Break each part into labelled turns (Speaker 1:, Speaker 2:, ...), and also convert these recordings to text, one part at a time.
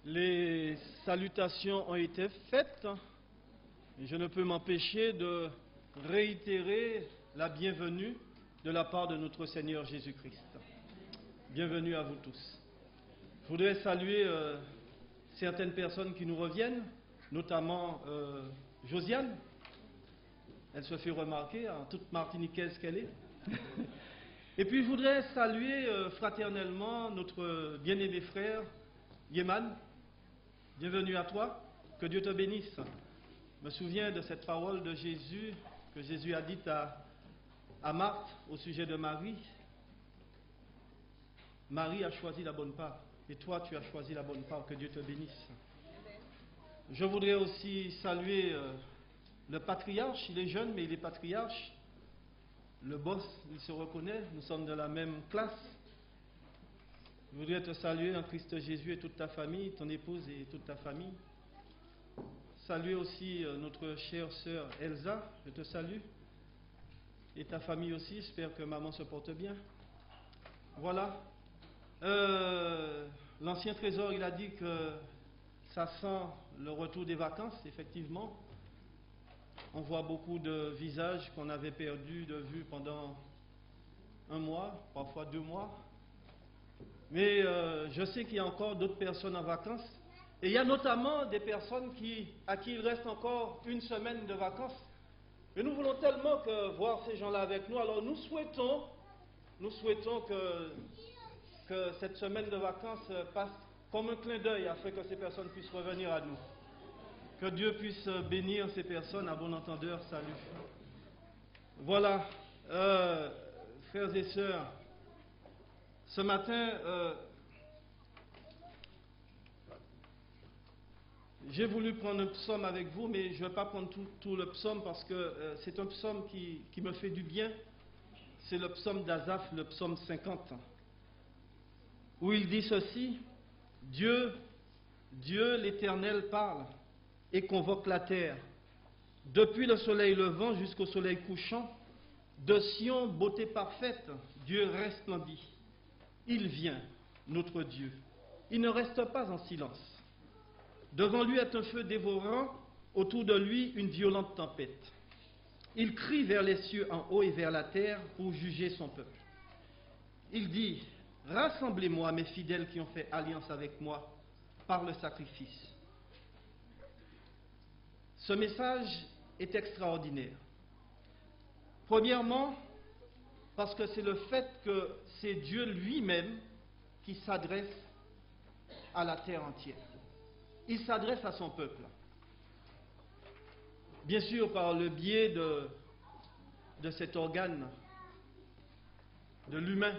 Speaker 1: Les salutations ont été faites et je ne peux m'empêcher de réitérer la bienvenue de la part de notre Seigneur Jésus-Christ. Bienvenue à vous tous. Je voudrais saluer certaines personnes qui nous reviennent, notamment Josiane. Elle se fait remarquer, en toute martiniquaise qu'elle est. Et puis je voudrais saluer fraternellement notre bien-aimé frère Yeman. Bienvenue à toi, que Dieu te bénisse. Je me souviens de cette parole de Jésus que Jésus a dite à Marthe au sujet de Marie. Marie a choisi la bonne part et toi tu as choisi la bonne part, que Dieu te bénisse. Je voudrais aussi saluer le patriarche, il est jeune mais il est patriarche. Le boss, il se reconnaît, nous sommes de la même classe. Je voudrais te saluer en Christ Jésus et toute ta famille, ton épouse et toute ta famille. Saluer aussi notre chère sœur Elsa, je te salue. Et ta famille aussi, j'espère que maman se porte bien. Voilà. L'ancien trésor, il a dit que ça sent le retour des vacances, effectivement. On voit beaucoup de visages qu'on avait perdus de vue pendant un mois, parfois 2 mois. Mais je sais qu'il y a encore d'autres personnes en vacances. Et il y a notamment des personnes à qui il reste encore 1 semaine de vacances. Et nous voulons tellement voir ces gens-là avec nous. Alors nous souhaitons que cette semaine de vacances passe comme un clin d'œil afin que ces personnes puissent revenir à nous. Que Dieu puisse bénir ces personnes à bon entendeur. Salut. Voilà, frères et sœurs. Ce matin, j'ai voulu prendre un psaume avec vous, mais je ne vais pas prendre tout le psaume parce que c'est un psaume qui me fait du bien. C'est le psaume d'Asaph, le psaume 50, où il dit ceci: Dieu l'Éternel parle et convoque la terre. Depuis le soleil levant jusqu'au soleil couchant, de Sion, beauté parfaite, Dieu resplendit. Il vient, notre Dieu. Il ne reste pas en silence. Devant lui est un feu dévorant, autour de lui une violente tempête. Il crie vers les cieux en haut et vers la terre pour juger son peuple. Il dit: rassemblez-moi, mes fidèles qui ont fait alliance avec moi par le sacrifice. Ce message est extraordinaire. Premièrement, parce que c'est le fait que c'est Dieu lui-même qui s'adresse à la terre entière. Il s'adresse à son peuple. Bien sûr, par le biais de cet organe, de l'humain.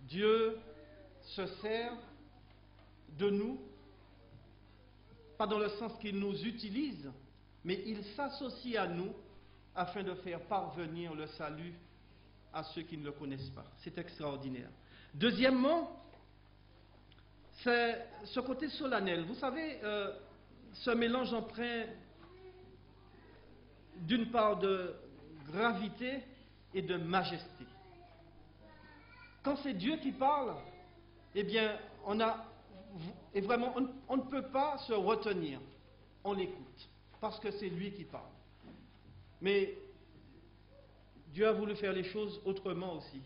Speaker 1: Dieu se sert de nous, pas dans le sens qu'il nous utilise, mais il s'associe à nous afin de faire parvenir le salut à ceux qui ne le connaissent pas. C'est extraordinaire. Deuxièmement, c'est ce côté solennel. Vous savez, ce mélange empreint d'une part de gravité et de majesté. Quand c'est Dieu qui parle, eh bien, on ne peut pas se retenir. On l'écoute, parce que c'est lui qui parle. Mais Dieu a voulu faire les choses autrement aussi.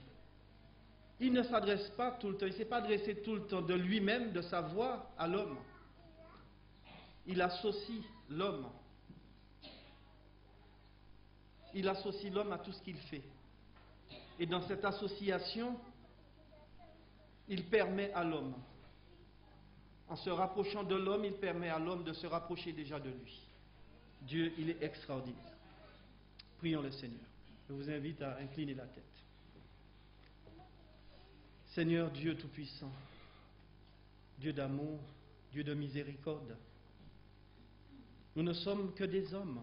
Speaker 1: Il ne s'adresse pas tout le temps, il ne s'est pas adressé tout le temps de lui-même, de sa voix à l'homme. Il associe l'homme. Il associe l'homme à tout ce qu'il fait. Et dans cette association, il permet à l'homme, en se rapprochant de l'homme, il permet à l'homme de se rapprocher déjà de lui. Dieu, il est extraordinaire. Prions le Seigneur. Je vous invite à incliner la tête. Seigneur Dieu Tout-Puissant, Dieu d'amour, Dieu de miséricorde, nous ne sommes que des hommes.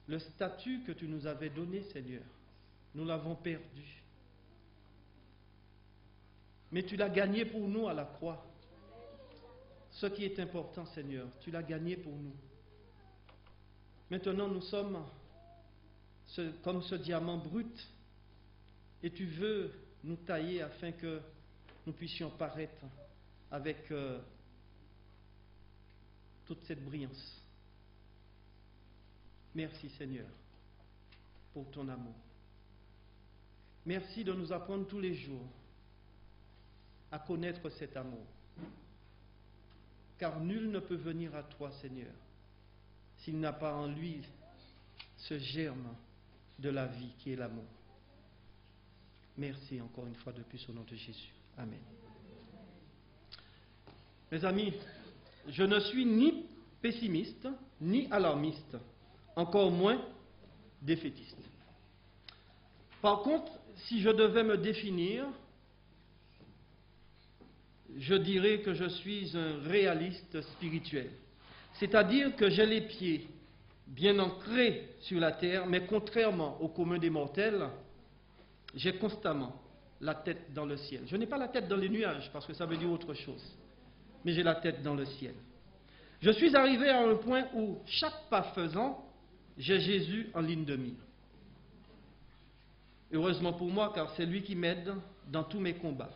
Speaker 1: Le statut que tu nous avais donné, Seigneur, nous l'avons perdu. Mais tu l'as gagné pour nous à la croix. Ce qui est important, Seigneur, tu l'as gagné pour nous. Maintenant, nous sommes comme ce diamant brut, et tu veux nous tailler afin que nous puissions paraître avec toute cette brillance. Merci Seigneur pour ton amour. Merci de nous apprendre tous les jours à connaître cet amour. Car nul ne peut venir à toi, Seigneur, s'il n'a pas en lui ce germe de la vie qui est l'amour. Merci encore une fois de plus au nom de Jésus. Amen. Mes amis, je ne suis ni pessimiste, ni alarmiste, encore moins défaitiste. Par contre, si je devais me définir, je dirais que je suis un réaliste spirituel. C'est-à-dire que j'ai les pieds bien ancrés sur la terre, mais contrairement au commun des mortels, j'ai constamment la tête dans le ciel. Je n'ai pas la tête dans les nuages, parce que ça veut dire autre chose, mais j'ai la tête dans le ciel. Je suis arrivé à un point où, chaque pas faisant, j'ai Jésus en ligne de mire. Heureusement pour moi, car c'est lui qui m'aide dans tous mes combats.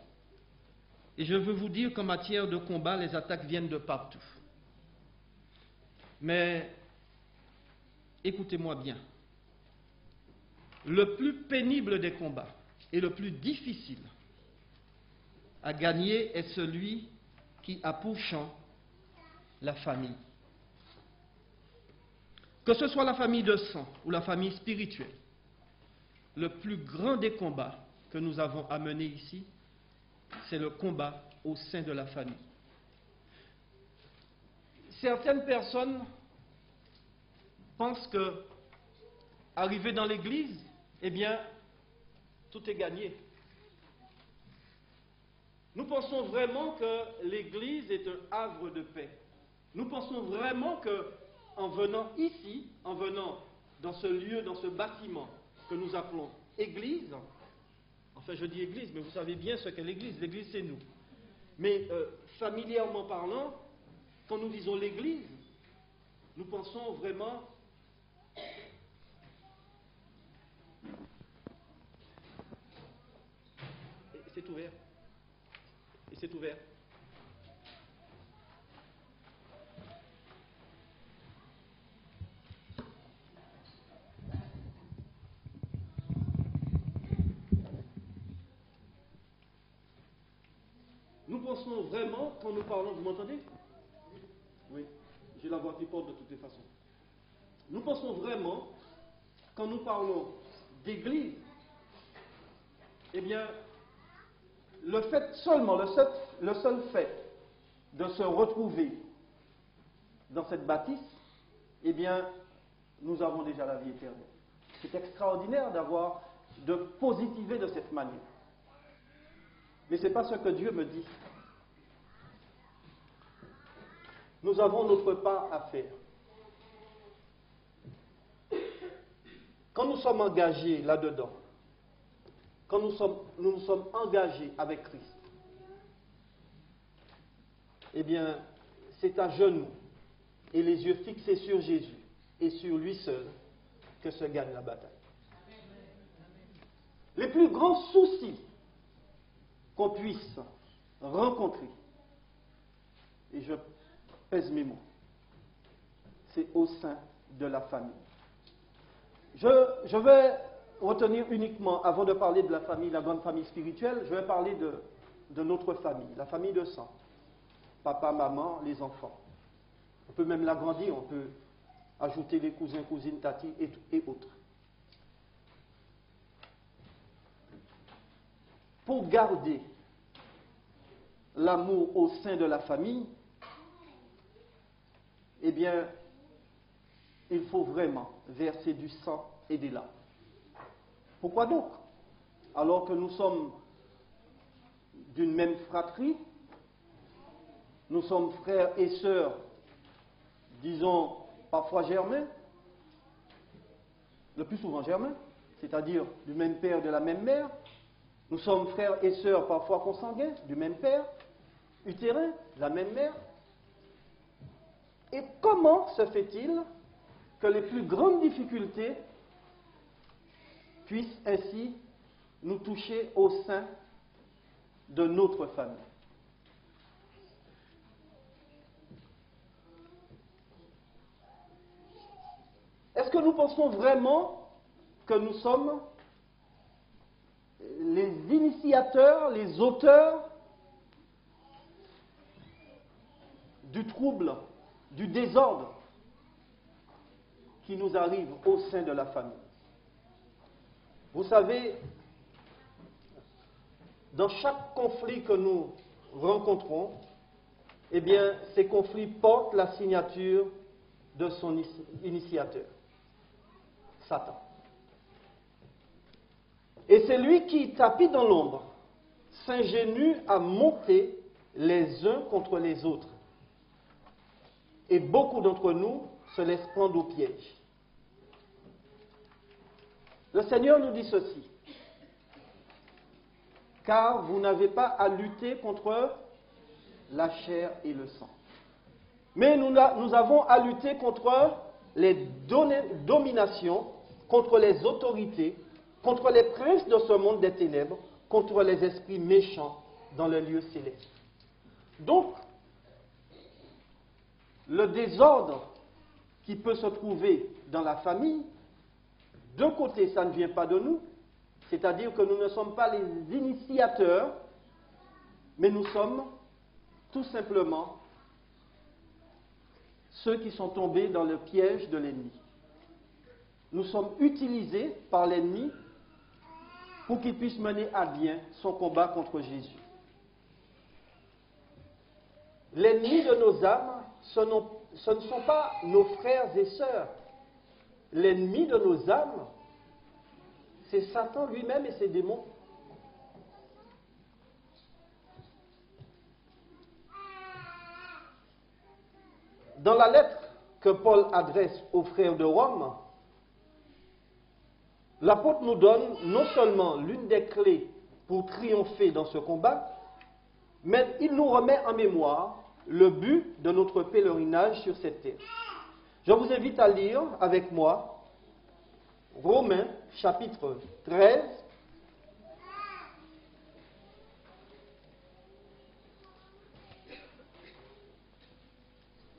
Speaker 1: Et je veux vous dire qu'en matière de combat, les attaques viennent de partout. Mais écoutez-moi bien. Le plus pénible des combats et le plus difficile à gagner est celui qui a pour champ la famille. Que ce soit la famille de sang ou la famille spirituelle, le plus grand des combats que nous avons à mener ici, c'est le combat au sein de la famille. Certaines personnes pensent que, arrivé dans l'église, eh bien, tout est gagné. Nous pensons vraiment que l'église est un havre de paix. Nous pensons vraiment que, en venant ici, en venant dans ce lieu, dans ce bâtiment que nous appelons église, enfin je dis église, mais vous savez bien ce qu'est l'église. L'église, c'est nous. Mais familièrement parlant, quand nous disons l'église, nous pensons vraiment c'est ouvert. Et c'est ouvert. Nous pensons vraiment, quand nous parlons, vous m'entendez? Oui, j'ai la voix qui porte de toutes les façons. Nous pensons vraiment, quand nous parlons d'église, eh bien, le fait seulement, le seul fait de se retrouver dans cette bâtisse, eh bien, nous avons déjà la vie éternelle. C'est extraordinaire de positiver de cette manière. Mais ce n'est pas ce que Dieu me dit. Nous avons notre part à faire. Quand nous sommes engagés là-dedans, quand nous nous sommes engagés avec Christ, eh bien, c'est à genoux et les yeux fixés sur Jésus et sur lui seul que se gagne la bataille. Les plus grands soucis qu'on puisse rencontrer, et je pèse mes mots, c'est au sein de la famille. Je vais retenir uniquement, avant de parler de la famille, la grande famille spirituelle, je vais parler de notre famille, la famille de sang. Papa, maman, les enfants. On peut même l'agrandir, on peut ajouter les cousins, cousines, tati et autres. Pour garder l'amour au sein de la famille, eh bien, il faut vraiment verser du sang et des larmes. Pourquoi donc? Alors que nous sommes d'une même fratrie, nous sommes frères et sœurs, disons parfois germains, le plus souvent germains, c'est-à-dire du même père, de la même mère. Nous sommes frères et sœurs parfois consanguins, du même père, utérin, de la même mère. Et comment se fait-il que les plus grandes difficultés puissent ainsi nous toucher au sein de notre famille?
Speaker 2: que nous pensons vraiment que nous sommes les initiateurs, les auteurs du trouble, du désordre qui nous arrive au sein de la famille? Vous savez, dans chaque conflit que nous rencontrons, eh bien, ces conflits portent la signature de son initiateur, Satan. Et c'est lui qui, tapis dans l'ombre, s'ingénue à monter les uns contre les autres. Et beaucoup d'entre nous se laissent prendre au piège. Le Seigneur nous dit ceci: car vous n'avez pas à lutter contre la chair et le sang. Mais nous avons à lutter contre les dominations, contre les autorités, contre les princes de ce monde des ténèbres, contre les esprits méchants dans le lieu céleste. Donc, le désordre qui peut se trouver dans la famille, d'un côté, ça ne vient pas de nous, c'est-à-dire que nous ne sommes pas les initiateurs, mais nous sommes tout simplement ceux qui sont tombés dans le piège de l'ennemi. Nous sommes utilisés par l'ennemi pour qu'il puisse mener à bien son combat contre Jésus. L'ennemi de nos âmes, ce ne sont pas nos frères et sœurs. L'ennemi de nos âmes, c'est Satan lui-même et ses démons. Dans la lettre que Paul adresse aux frères de Rome, l'apôtre nous donne non seulement l'une des clés pour triompher dans ce combat, mais il nous remet en mémoire le but de notre pèlerinage sur cette terre. Je vous invite à lire avec moi Romains chapitre 13,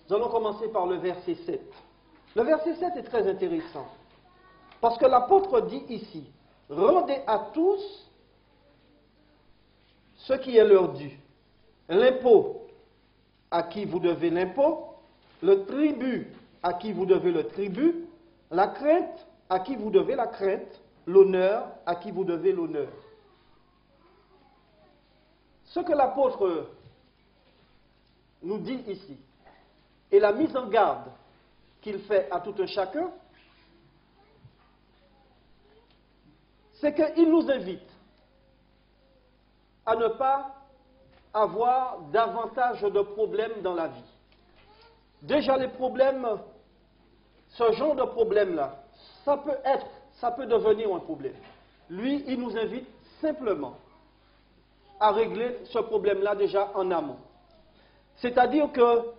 Speaker 2: nous allons commencer par le verset 7. Le verset 7 est très intéressant, parce que l'apôtre dit ici: rendez à tous ce qui est leur dû. L'impôt à qui vous devez l'impôt, le tribut à qui vous devez le tribut, la crainte à qui vous devez la crainte, l'honneur à qui vous devez l'honneur. Ce que l'apôtre nous dit ici, et la mise en garde qu'il fait à tout un chacun, c'est qu'il nous invite à ne pas avoir davantage de problèmes dans la vie. Déjà les problèmes, ce genre de problème-là, ça peut devenir un problème. Lui, il nous invite simplement à régler ce problème-là déjà en amont. C'est-à-dire que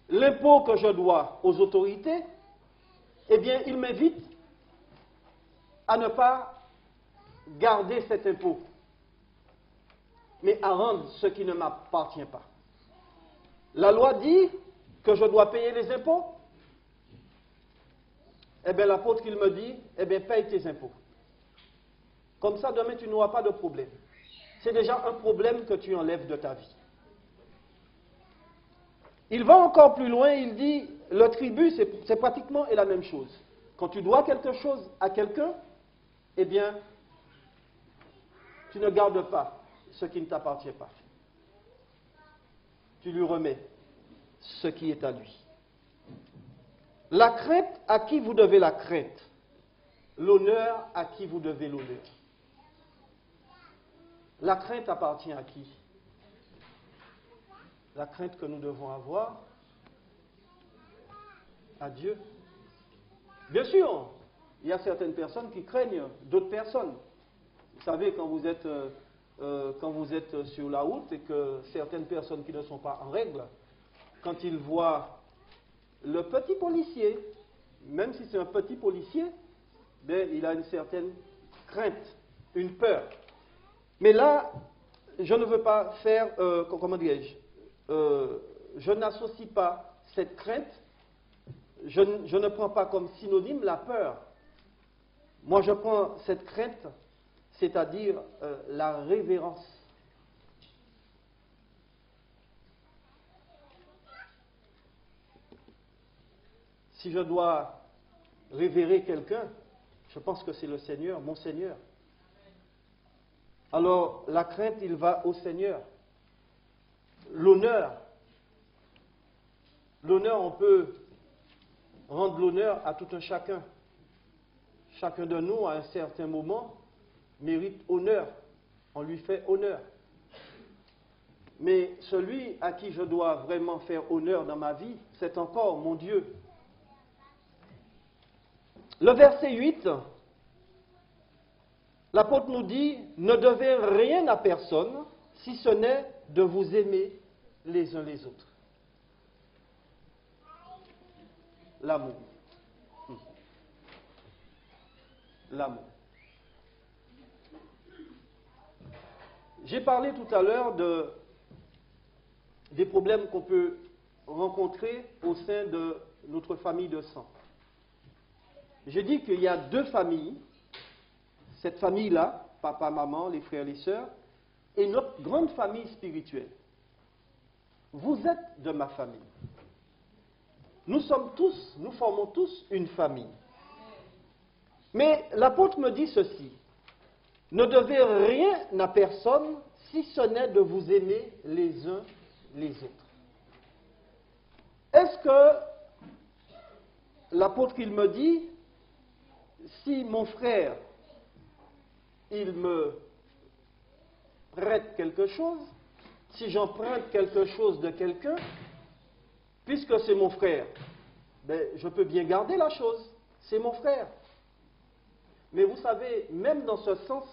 Speaker 2: l'impôt que je dois aux autorités, eh bien, il m'invite à ne pas garder cet impôt, mais à rendre ce qui ne m'appartient pas. La loi dit que je dois payer les impôts. Eh bien, l'apôtre, il me dit, eh bien, paye tes impôts. Comme ça, demain, tu n'auras pas de problème. C'est déjà un problème que tu enlèves de ta vie. Il va encore plus loin, il dit, le tribut, c'est pratiquement la même chose. Quand tu dois quelque chose à quelqu'un, eh bien, tu ne gardes pas ce qui ne t'appartient pas. Tu lui remets ce qui est à lui. La crainte à qui vous devez la crainte. L'honneur à qui vous devez l'honneur. La crainte appartient à qui? La crainte que nous devons avoir à Dieu. Bien sûr, il y a certaines personnes qui craignent d'autres personnes. Vous savez, quand vous êtes sur la route et que certaines personnes qui ne sont pas en règle, quand ils voient le petit policier, même si c'est un petit policier, ben, il a une certaine crainte, une peur. Mais là, je ne veux pas faire, comment dirais-je, je n'associe pas cette crainte, je ne prends pas comme synonyme la peur. Moi, je prends cette crainte, c'est-à-dire la révérence. Si je dois révérer quelqu'un, je pense que c'est le Seigneur, mon Seigneur. Alors, la crainte, il va au Seigneur. L'honneur. L'honneur, on peut rendre l'honneur à tout un chacun. Chacun de nous, à un certain moment, mérite honneur. On lui fait honneur. Mais celui à qui je dois vraiment faire honneur dans ma vie, c'est encore mon Dieu. Le verset 8, l'apôtre nous dit, « Ne devez rien à personne, si ce n'est de vous aimer les uns les autres. » L'amour. L'amour. J'ai parlé tout à l'heure des problèmes qu'on peut rencontrer au sein de notre famille de sang. J'ai dit qu'il y a deux familles, cette famille-là, papa, maman, les frères, les sœurs, et notre grande famille spirituelle. Vous êtes de ma famille. Nous formons tous une famille. Mais l'apôtre me dit ceci, ne devez rien à personne si ce n'est de vous aimer les uns les autres. Est-ce que l'apôtre il me dit, si mon frère, il me prête quelque chose, si j'emprunte quelque chose de quelqu'un, puisque c'est mon frère, ben, je peux bien garder la chose, c'est mon frère. Mais vous savez, même dans ce sens,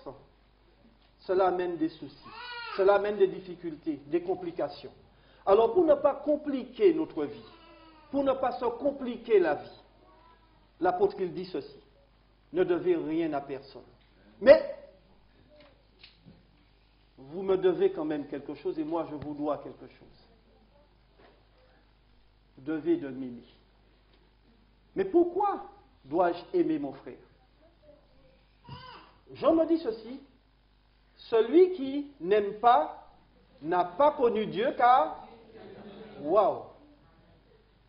Speaker 2: cela amène des soucis, cela amène des difficultés, des complications. Alors pour ne pas compliquer notre vie, pour ne pas se compliquer la vie, l'apôtre il dit ceci, ne devez rien à personne. Mais vous me devez quand même quelque chose et moi je vous dois quelque chose. Vous devez de m'aimer. Mais pourquoi dois-je aimer mon frère? Jean me dit ceci, celui qui n'aime pas n'a pas connu Dieu car, waouh,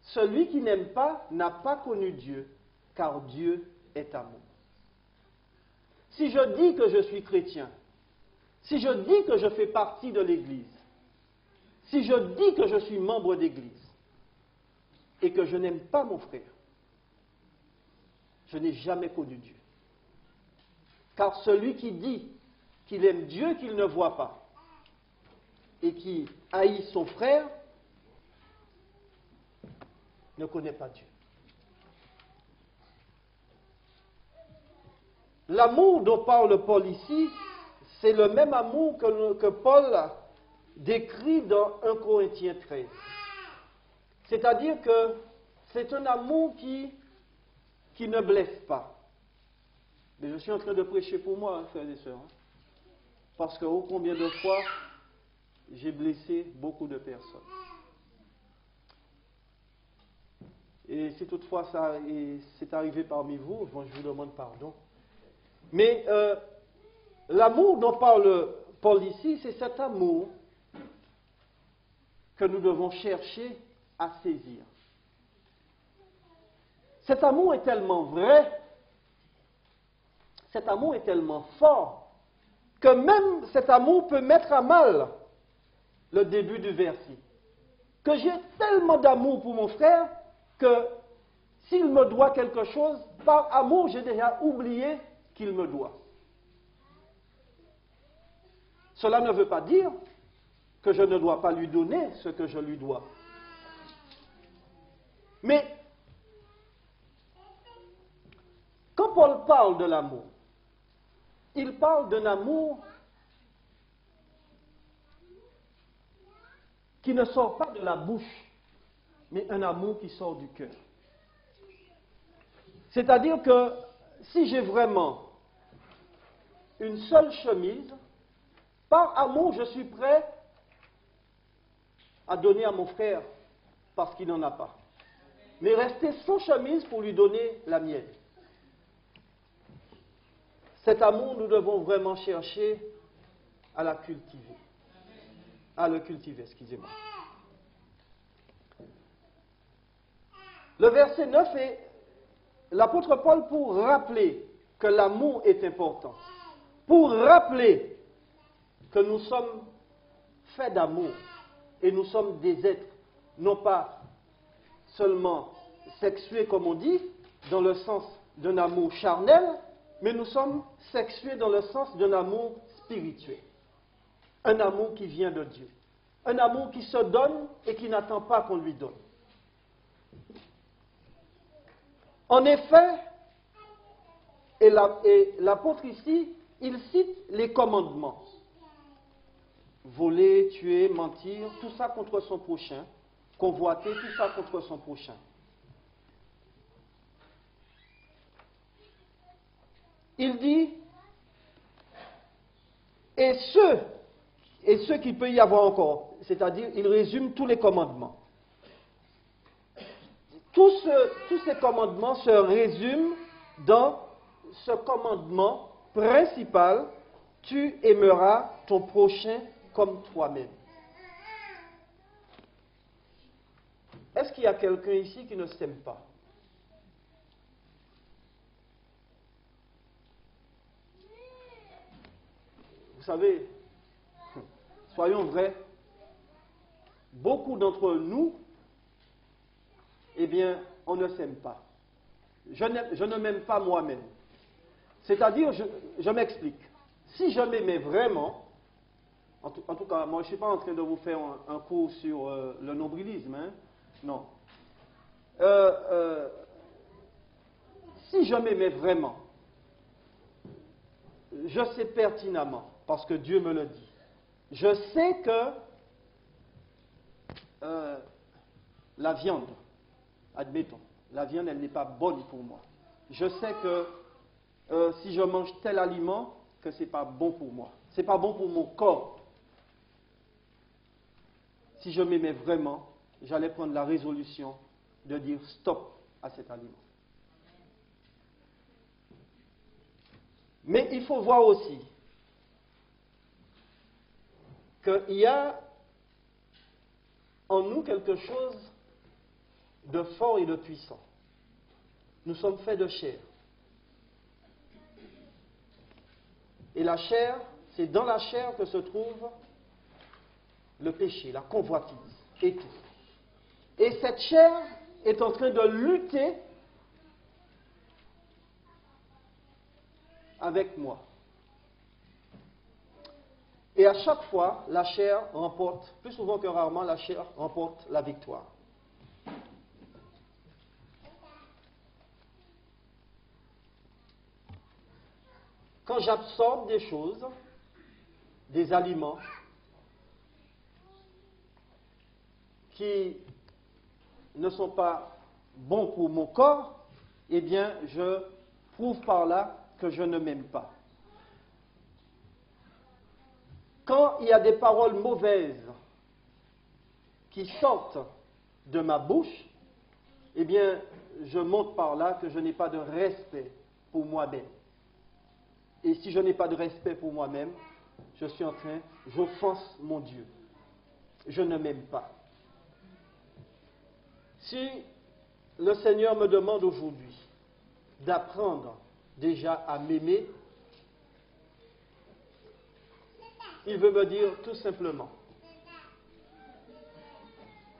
Speaker 2: celui qui n'aime pas n'a pas connu Dieu car Dieu est amour. Si je dis que je suis chrétien, si je dis que je fais partie de l'Église, si je dis que je suis membre d'Église et que je n'aime pas mon frère, je n'ai jamais connu Dieu. Car celui qui dit qu'il aime Dieu qu'il ne voit pas et qui haït son frère ne connaît pas Dieu. L'amour dont parle Paul ici, c'est le même amour que Paul décrit dans 1 Corinthiens 13. C'est-à-dire que c'est un amour qui ne blesse pas. Mais je suis en train de prêcher pour moi, hein, frères et sœurs. Hein, parce que oh, combien de fois j'ai blessé beaucoup de personnes. Et si toutefois ça c'est arrivé parmi vous, bon, je vous demande pardon. Mais l'amour dont parle Paul ici, c'est cet amour que nous devons chercher à saisir. Cet amour est tellement vrai, cet amour est tellement fort, que même cet amour peut mettre à mal le début du verset. Que j'ai tellement d'amour pour mon frère que s'il me doit quelque chose, par amour, j'ai déjà oublié qu'il me doit. Cela ne veut pas dire que je ne dois pas lui donner ce que je lui dois. Mais quand Paul parle de l'amour, il parle d'un amour qui ne sort pas de la bouche, mais un amour qui sort du cœur. C'est-à-dire que si j'ai vraiment une seule chemise, par amour, je suis prêt à donner à mon frère parce qu'il n'en a pas. mais rester sans chemise pour lui donner la mienne. Cet amour, nous devons vraiment chercher à la cultiver. À le cultiver, excusez-moi. Le verset 9 est l'apôtre Paul pour rappeler que l'amour est important. Pour rappeler que nous sommes faits d'amour et nous sommes des êtres, non pas seulement sexués comme on dit, dans le sens d'un amour charnel, mais nous sommes sexués dans le sens d'un amour spirituel. Un amour qui vient de Dieu. Un amour qui se donne et qui n'attend pas qu'on lui donne. En effet, et l'apôtre ici, il cite les commandements. Voler, tuer, mentir, tout ça contre son prochain. Convoiter, tout ça contre son prochain. Il dit, et ce qu'il peut y avoir encore, c'est-à-dire, il résume tous les commandements. Tous ces commandements se résument dans ce commandement principal, tu aimeras ton prochain comme toi-même. Est-ce qu'il y a quelqu'un ici qui ne s'aime pas? Vous savez, soyons vrais, beaucoup d'entre nous, eh bien, on ne s'aime pas. Je ne m'aime pas moi-même. C'est-à-dire, je m'explique. Si je m'aimais vraiment, en tout cas, moi je ne suis pas en train de vous faire un cours sur le nombrilisme, hein? Non. Si je m'aimais vraiment, je sais pertinemment, parce que Dieu me le dit, je sais que la viande, admettons, la viande, elle n'est pas bonne pour moi. Je sais que si je mange tel aliment, que ce n'est pas bon pour moi. Ce n'est pas bon pour mon corps. Si je m'aimais vraiment, j'allais prendre la résolution de dire stop à cet aliment. Mais il faut voir aussi qu'il y a en nous quelque chose de fort et de puissant. Nous sommes faits de chair. Et la chair, c'est dans la chair que se trouve le péché, la convoitise et tout. Et cette chair est en train de lutter avec moi. Et à chaque fois, la chair remporte, plus souvent que rarement, la chair remporte la victoire. Quand j'absorbe des choses, des aliments, qui ne sont pas bons pour mon corps, eh bien, je prouve par là que je ne m'aime pas. Quand il y a des paroles mauvaises qui sortent de ma bouche, eh bien, je montre par là que je n'ai pas de respect pour moi-même. Et si je n'ai pas de respect pour moi-même, j'offense mon Dieu. Je ne m'aime pas. Si le Seigneur me demande aujourd'hui d'apprendre déjà à m'aimer, il veut me dire tout simplement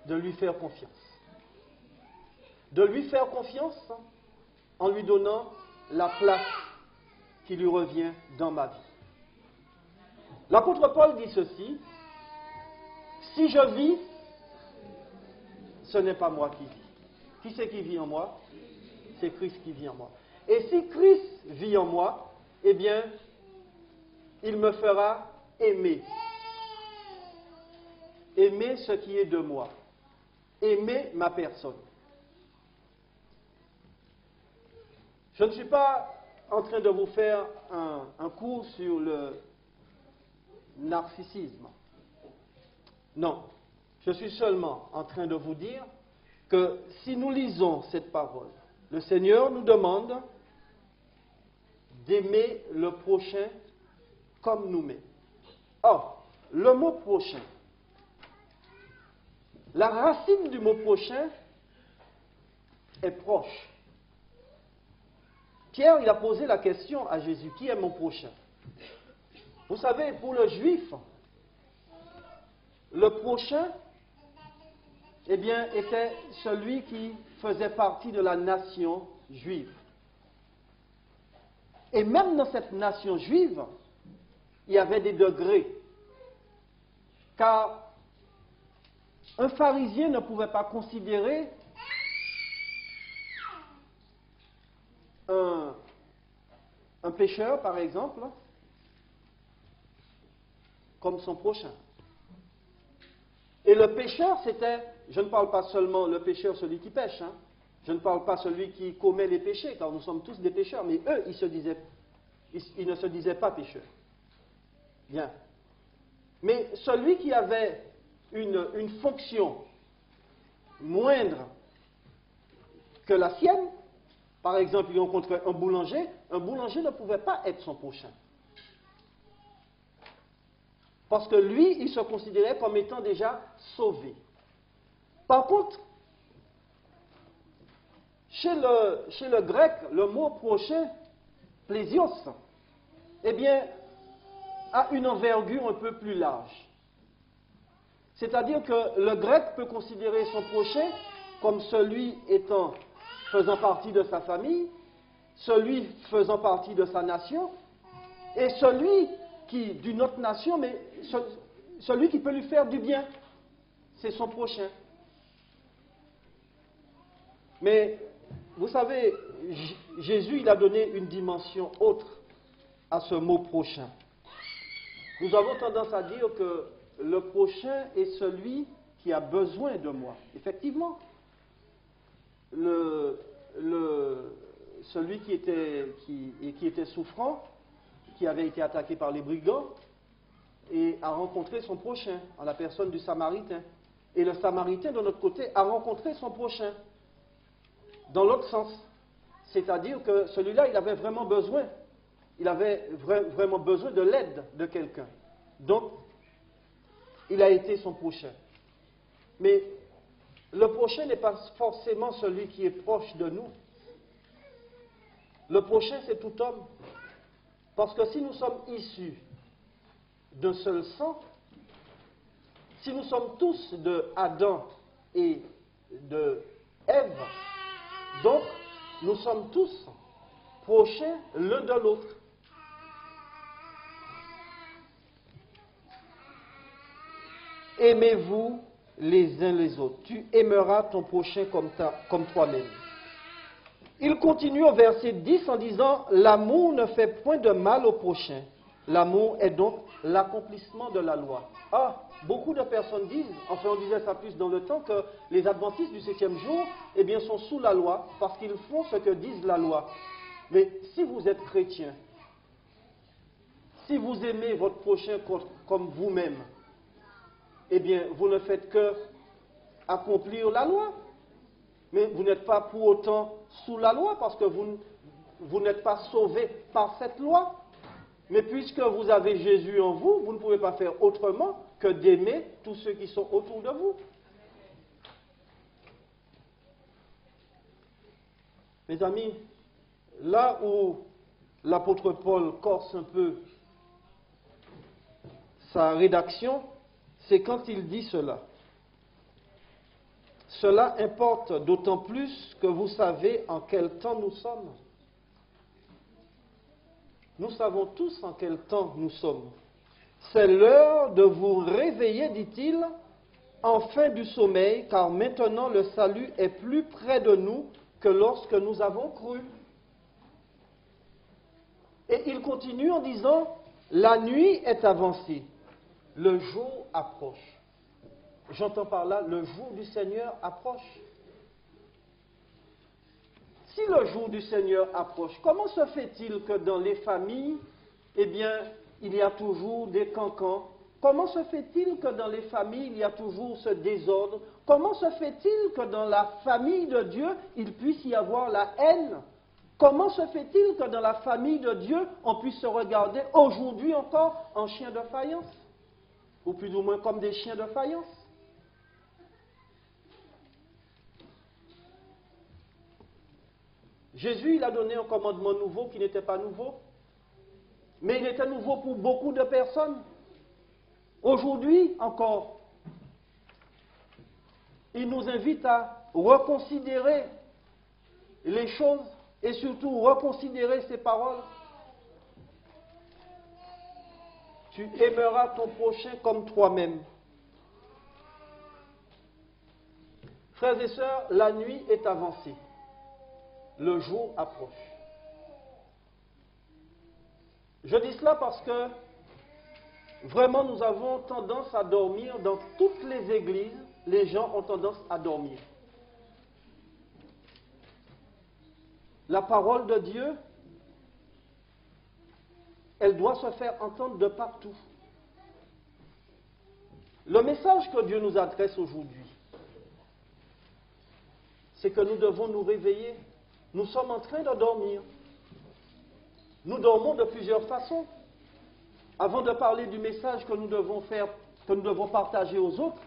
Speaker 2: de lui faire confiance. De lui faire confiance en lui donnant la place qui lui revient dans ma vie. L'apôtre Paul dit ceci, si je vis, ce n'est pas moi qui vis. Qui c'est qui vit en moi? C'est Christ qui vit en moi. Et si Christ vit en moi, eh bien, il me fera aimer. Aimer ce qui est de moi. Aimer ma personne. Je ne suis pas en train de vous faire un cours sur le narcissisme. Non. Je suis seulement en train de vous dire que si nous lisons cette parole, le Seigneur nous demande d'aimer le prochain comme nous-mêmes. Or, le mot prochain, la racine du mot prochain est proche. Pierre, il a posé la question à Jésus, qui est mon prochain? Vous savez, pour le juif, le prochain, eh bien, était celui qui faisait partie de la nation juive. Et même dans cette nation juive, il y avait des degrés. Car un pharisien ne pouvait pas considérer un pécheur, par exemple, comme son prochain. Et le pécheur, c'était, je ne parle pas seulement le pécheur, celui qui pêche, hein. Je ne parle pas celui qui commet les péchés, car nous sommes tous des pécheurs, mais eux, ils ne se disaient pas pécheurs. Bien. Mais celui qui avait une fonction moindre que la sienne, par exemple, il rencontrait un boulanger ne pouvait pas être son prochain. Parce que lui, il se considérait comme étant déjà sauvé. Par contre, chez le grec, le mot prochain, plésios, eh bien, a une envergure un peu plus large. C'est-à-dire que le grec peut considérer son prochain comme celui faisant partie de sa famille, celui faisant partie de sa nation, et celui d'une autre nation, mais celui qui peut lui faire du bien, c'est son prochain. Mais, vous savez, Jésus, il a donné une dimension autre à ce mot prochain. Nous avons tendance à dire que le prochain est celui qui a besoin de moi. Effectivement, celui qui était souffrant, qui avait été attaqué par les brigands, et a rencontré son prochain, en la personne du Samaritain. Et le Samaritain, de notre côté, a rencontré son prochain, dans l'autre sens. C'est-à-dire que celui-là, il avait vraiment besoin. Il avait vraiment besoin de l'aide de quelqu'un. Donc, il a été son prochain. Mais le prochain n'est pas forcément celui qui est proche de nous. Le prochain, c'est tout homme. Parce que si nous sommes issus d'un seul sang, si nous sommes tous de Adam et de Ève, donc nous sommes tous prochains l'un de l'autre. Aimez-vous les uns les autres. Tu aimeras ton prochain comme toi-même. Il continue au verset 10 en disant « L'amour ne fait point de mal au prochain. L'amour est donc l'accomplissement de la loi. » Ah, beaucoup de personnes disent, enfin on disait ça plus dans le temps, que les adventistes du 7e jour, eh bien, sont sous la loi parce qu'ils font ce que dise la loi. Mais si vous êtes chrétien, si vous aimez votre prochain comme vous-même, eh bien, vous ne faites que accomplir la loi. Mais vous n'êtes pas pour autant sous la loi parce que vous n'êtes pas sauvé par cette loi. Mais puisque vous avez Jésus en vous, vous ne pouvez pas faire autrement que d'aimer tous ceux qui sont autour de vous. Mes amis, là où l'apôtre Paul corse un peu sa rédaction, c'est quand il dit cela. Cela importe d'autant plus que vous savez en quel temps nous sommes. Nous savons tous en quel temps nous sommes. C'est l'heure de vous réveiller, dit-il, en fin du sommeil, car maintenant le salut est plus près de nous que lorsque nous avons cru. Et il continue en disant, la nuit est avancée, le jour approche. J'entends par là, le jour du Seigneur approche. Si le jour du Seigneur approche, comment se fait-il que dans les familles, eh bien, il y a toujours des cancans Comment se fait-il que dans les familles, il y a toujours ce désordre? Comment se fait-il que dans la famille de Dieu, il puisse y avoir la haine? Comment se fait-il que dans la famille de Dieu, on puisse se regarder aujourd'hui encore en chien de faïence? Ou plus ou moins comme des chiens de faïence? Jésus, il a donné un commandement nouveau qui n'était pas nouveau. Mais il était nouveau pour beaucoup de personnes. Aujourd'hui encore, il nous invite à reconsidérer les choses et surtout reconsidérer ses paroles. Tu aimeras ton prochain comme toi-même. Frères et sœurs, la nuit est avancée. Le jour approche. Je dis cela parce que vraiment nous avons tendance à dormir. Dans toutes les églises, les gens ont tendance à dormir. La parole de Dieu, elle doit se faire entendre de partout. Le message que Dieu nous adresse aujourd'hui, c'est que nous devons nous réveiller. Nous sommes en train de dormir. Nous dormons de plusieurs façons. Avant de parler du message que nous devons faire, que nous devons partager aux autres,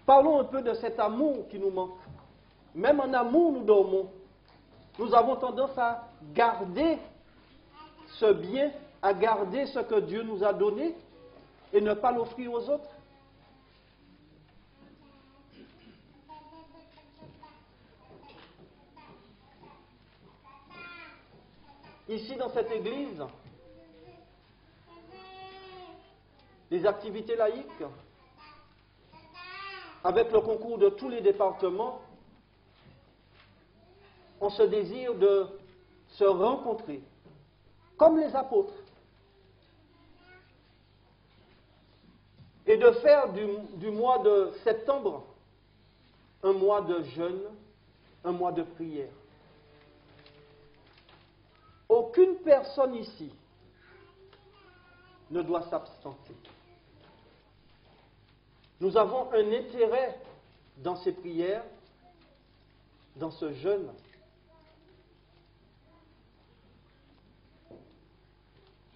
Speaker 2: parlons un peu de cet amour qui nous manque. Même en amour, nous dormons. Nous avons tendance à garder ce bien, à garder ce que Dieu nous a donné et ne pas l'offrir aux autres. Ici, dans cette église, les activités laïques, avec le concours de tous les départements, ont ce désir de se rencontrer, comme les apôtres, et de faire du mois de septembre un mois de jeûne, un mois de prière. Aucune personne ici ne doit s'absenter. Nous avons un intérêt dans ces prières, dans ce jeûne.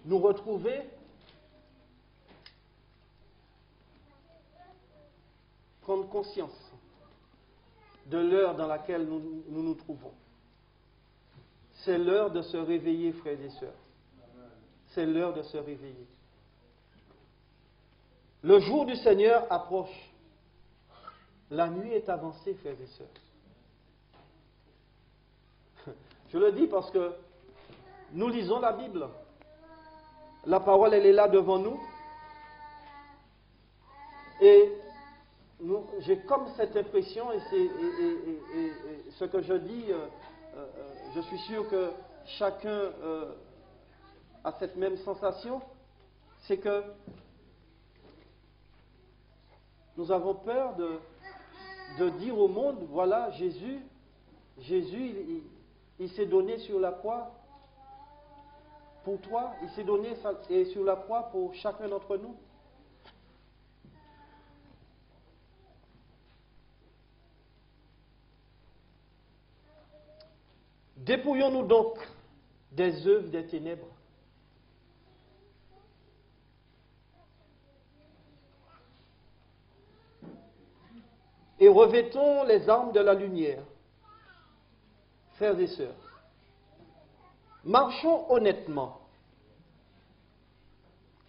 Speaker 2: Nous retrouver prendre conscience de l'heure dans laquelle nous trouvons. C'est l'heure de se réveiller, frères et sœurs. C'est l'heure de se réveiller. Le jour du Seigneur approche. La nuit est avancée, frères et sœurs. Je le dis parce que nous lisons la Bible. La parole, elle est là devant nous. Et j'ai comme cette impression, et ce que je dis, je suis sûr que chacun a cette même sensation, c'est que nous avons peur de dire au monde, voilà, Jésus, il s'est donné sur la croix pour toi, il s'est donné sur la croix pour chacun d'entre nous. Dépouillons-nous donc des œuvres des ténèbres. Et revêtons les armes de la lumière. Frères et sœurs, marchons honnêtement,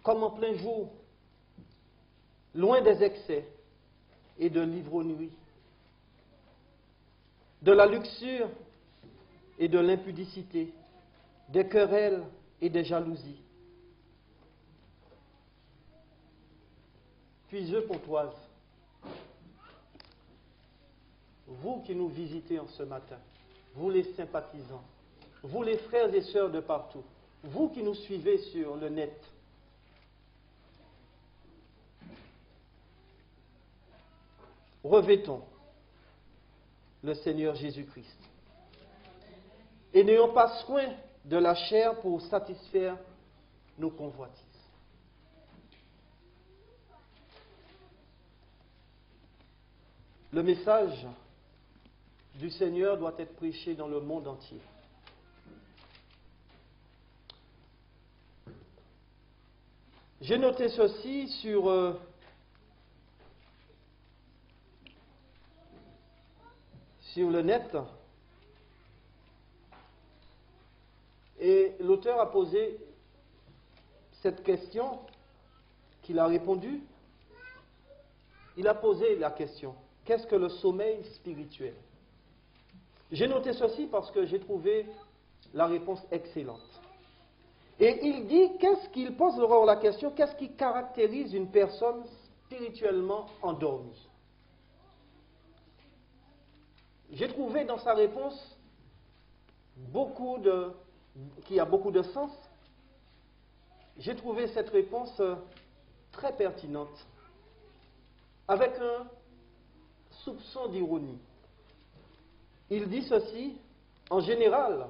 Speaker 2: comme en plein jour, loin des excès et de l'ivrognerie, de la luxure et de l'impudicité, des querelles et des jalousies. Puis je, Pontoise, vous qui nous visitez en ce matin, vous les sympathisants, vous les frères et sœurs de partout, vous qui nous suivez sur le net, revêtons le Seigneur Jésus-Christ. Et n'ayons pas soin de la chair pour satisfaire nos convoitises. Le message du Seigneur doit être prêché dans le monde entier. J'ai noté ceci sur le net, et l'auteur a posé cette question qu'il a répondu. Il a posé la question: qu'est-ce que le sommeil spirituel? J'ai noté ceci parce que j'ai trouvé la réponse excellente. Et il dit, qu'est-ce qu'il pose la question, qu'est-ce qui caractérise une personne spirituellement endormie? J'ai trouvé dans sa réponse qui a beaucoup de sens. J'ai trouvé cette réponse très pertinente, avec un soupçon d'ironie. Il dit ceci: en général,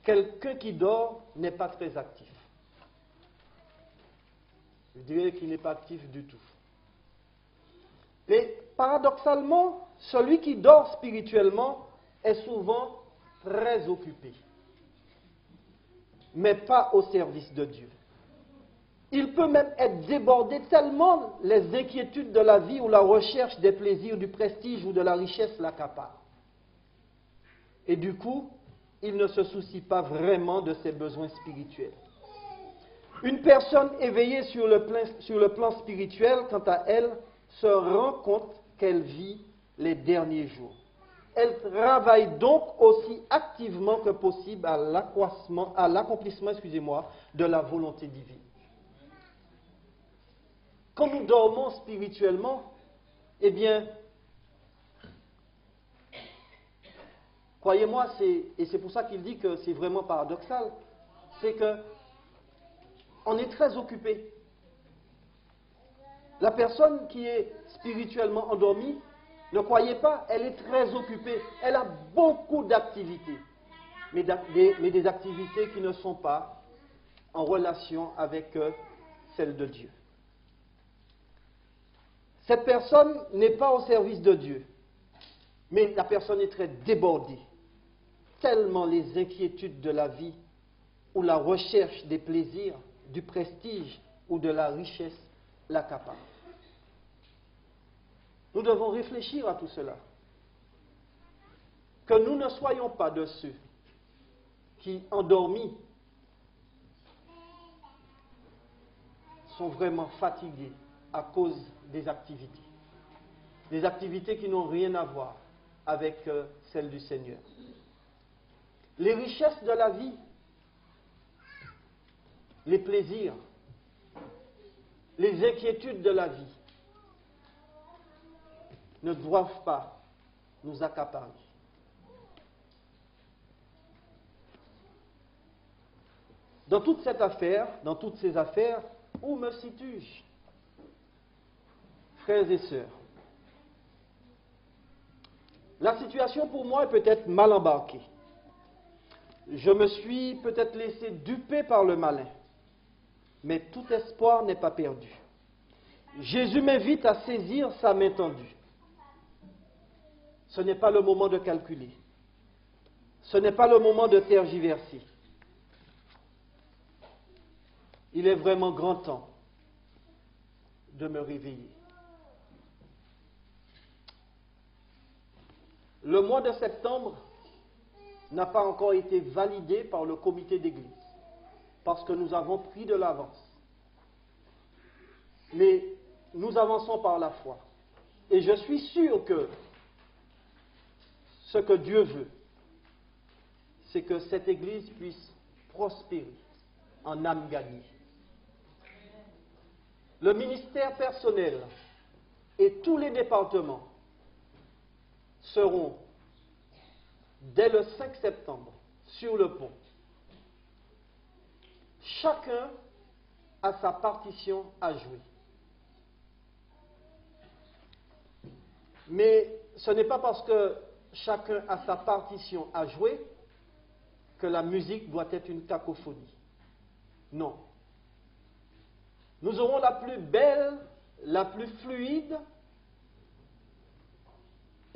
Speaker 2: quelqu'un qui dort n'est pas très actif. Je dirais qu'il n'est pas actif du tout. Mais paradoxalement, celui qui dort spirituellement est souvent très occupé, mais pas au service de Dieu. Il peut même être débordé tellement les inquiétudes de la vie ou la recherche des plaisirs, du prestige ou de la richesse l'accaparent. Et du coup, il ne se soucie pas vraiment de ses besoins spirituels. Une personne éveillée sur le plan spirituel, quant à elle, se rend compte qu'elle vit les derniers jours. Elle travaille donc aussi activement que possible à l'accomplissement de la volonté divine. Quand nous dormons spirituellement, eh bien, croyez-moi, et c'est pour ça qu'il dit que c'est vraiment paradoxal, c'est que on est très occupé. La personne qui est spirituellement endormie, ne croyez pas, elle est très occupée. Elle a beaucoup d'activités, mais des activités qui ne sont pas en relation avec celles de Dieu. Cette personne n'est pas au service de Dieu, mais la personne est très débordée, tellement les inquiétudes de la vie ou la recherche des plaisirs, du prestige ou de la richesse l'accaparent. Nous devons réfléchir à tout cela. Que nous ne soyons pas de ceux qui, endormis, sont vraiment fatigués à cause des activités qui n'ont rien à voir avec celles du Seigneur. Les richesses de la vie, les plaisirs, les inquiétudes de la vie ne doivent pas nous accaparer. Dans toute cette affaire, dans toutes ces affaires, où me situe-je, frères et sœurs? La situation pour moi est peut-être mal embarquée. Je me suis peut-être laissé duper par le malin, mais tout espoir n'est pas perdu. Jésus m'invite à saisir sa main tendue. Ce n'est pas le moment de calculer. Ce n'est pas le moment de tergiverser. Il est vraiment grand temps de me réveiller. Le mois de septembre n'a pas encore été validé par le comité d'église, parce que nous avons pris de l'avance. Mais nous avançons par la foi. Et je suis sûr que ce que Dieu veut, c'est que cette église puisse prospérer en âme gagnée. Le ministère personnel et tous les départements seront, dès le 5 septembre, sur le pont. Chacun a sa partition à jouer. Mais ce n'est pas parce que chacun a sa partition à jouer que la musique doit être une cacophonie. Non. Nous aurons la plus belle, la plus fluide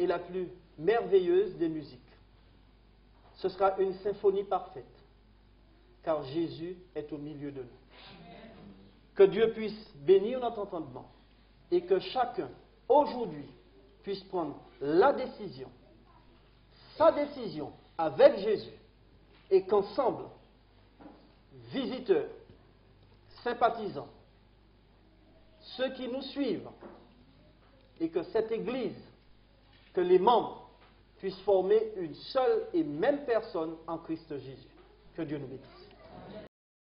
Speaker 2: et la plus merveilleuse des musiques. Ce sera une symphonie parfaite, car Jésus est au milieu de nous. Que Dieu puisse bénir notre entendement et que chacun, aujourd'hui, puisse prendre la décision, sa décision avec Jésus, et qu'ensemble, visiteurs, sympathisants, ceux qui nous suivent, et que cette Église, que les membres puissent former une seule et même personne en Christ Jésus. Que Dieu nous bénisse.